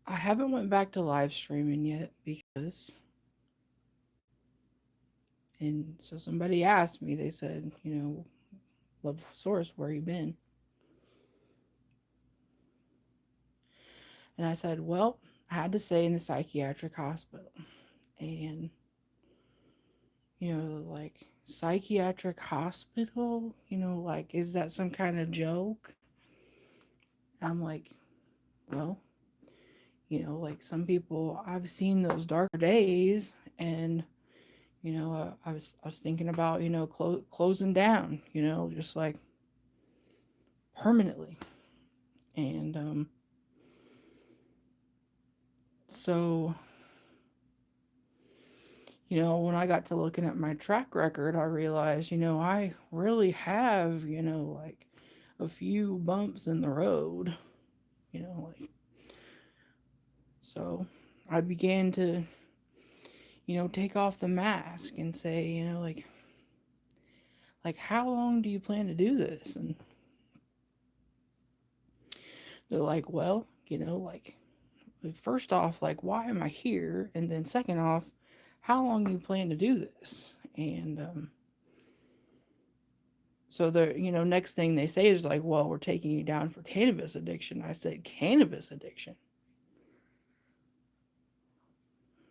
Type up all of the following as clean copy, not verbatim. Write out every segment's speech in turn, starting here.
I haven't went back to live streaming yet because, and so somebody asked me, they said, Loveasaurus, where you been? And I said, well, I had to stay in the psychiatric hospital. And, like, psychiatric hospital, like, is that some kind of joke? I'm like, well, like some people, I've seen those darker days, and I was thinking about closing down, just like permanently. And so when I got to looking at my track record, I realized I really have like a few bumps in the road, like. So I began to take off the mask and say, like how long do you plan to do this? And they're like, well, first off, like, why am I here? And then second off, how long you plan to do this? And so the next thing they say is like, well, we're taking you down for cannabis addiction. I said, cannabis addiction?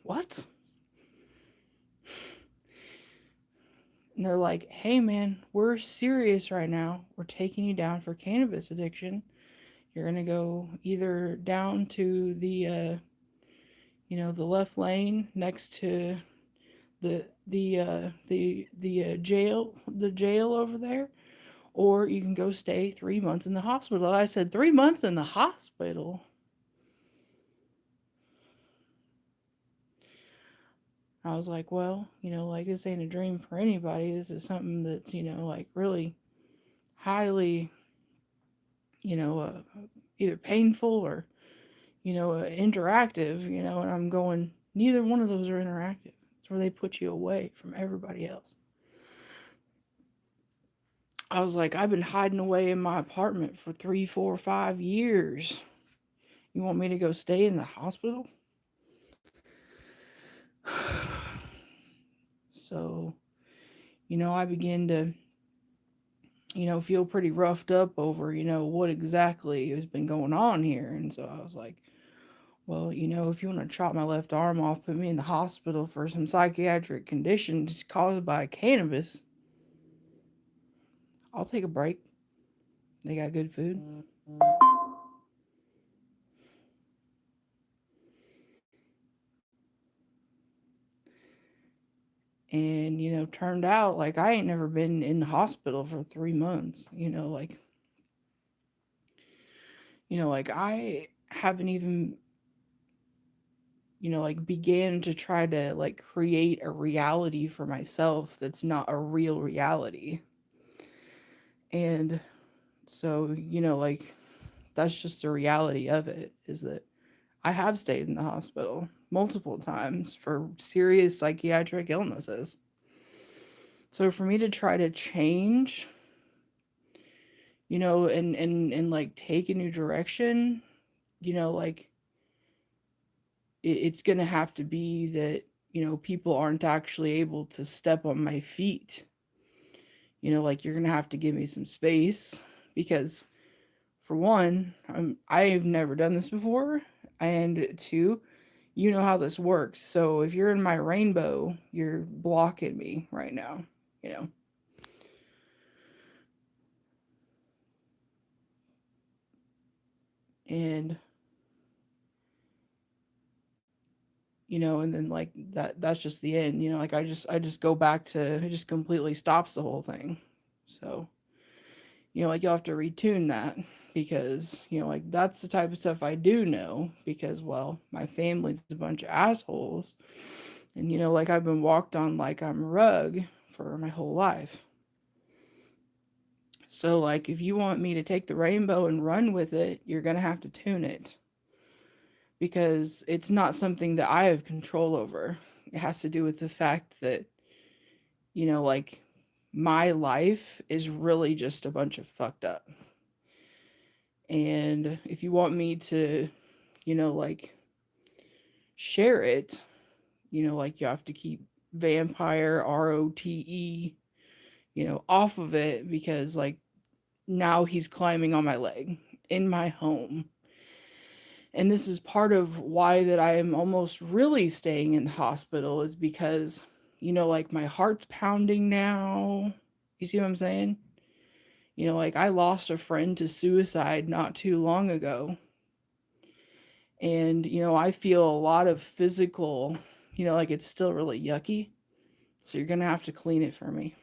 What? And they're like, hey man, we're serious right now. We're taking you down for cannabis addiction. You're gonna go either down to the left lane next to the jail over there, or you can go stay 3 months in the hospital. I said, 3 months in the hospital? I was like, well, like this ain't a dream for anybody. This is something that's, like really highly, you know, uh, either painful or, interactive, and I'm going, neither one of those are interactive. It's where they put you away from everybody else. I was like, I've been hiding away in my apartment for 3, 4, 5 years. You want me to go stay in the hospital? So, I began to, feel pretty roughed up over, what exactly has been going on here. And so I was like, well, if you want to chop my left arm off, put me in the hospital for some psychiatric conditions caused by cannabis, I'll take a break. They got good food. And, turned out like I ain't never been in the hospital for 3 months. Like I haven't even, like began to try to like create a reality for myself that's not a real reality. And so, like that's just the reality of it, is that I have stayed in the hospital multiple times for serious psychiatric illnesses. So for me to try to change, and like take a new direction, like it's going to have to be that, people aren't actually able to step on my feet. Like you're going to have to give me some space because for one, I've never done this before, and two, you know how this works. So if you're in my rainbow, you're blocking me right now, you know. And and then like that's just the end, like I just go back to, it just completely stops the whole thing. So, like you'll have to retune that because, like that's the type of stuff I do know because, well, my family's a bunch of assholes. And, like I've been walked on like I'm a rug for my whole life. So, like, if you want me to take the rainbow and run with it, you're going to have to tune it because it's not something that I have control over. It has to do with the fact that, like, my life is really just a bunch of fucked up. And if you want me to, like, share it, like you have to keep vampire ROTE, off of it because like now he's climbing on my leg in my home. And this is part of why that I am almost really staying in the hospital is because, like my heart's pounding now. You see what I'm saying? Like I lost a friend to suicide not too long ago. And, I feel a lot of physical, like it's still really yucky. So you're going to have to clean it for me.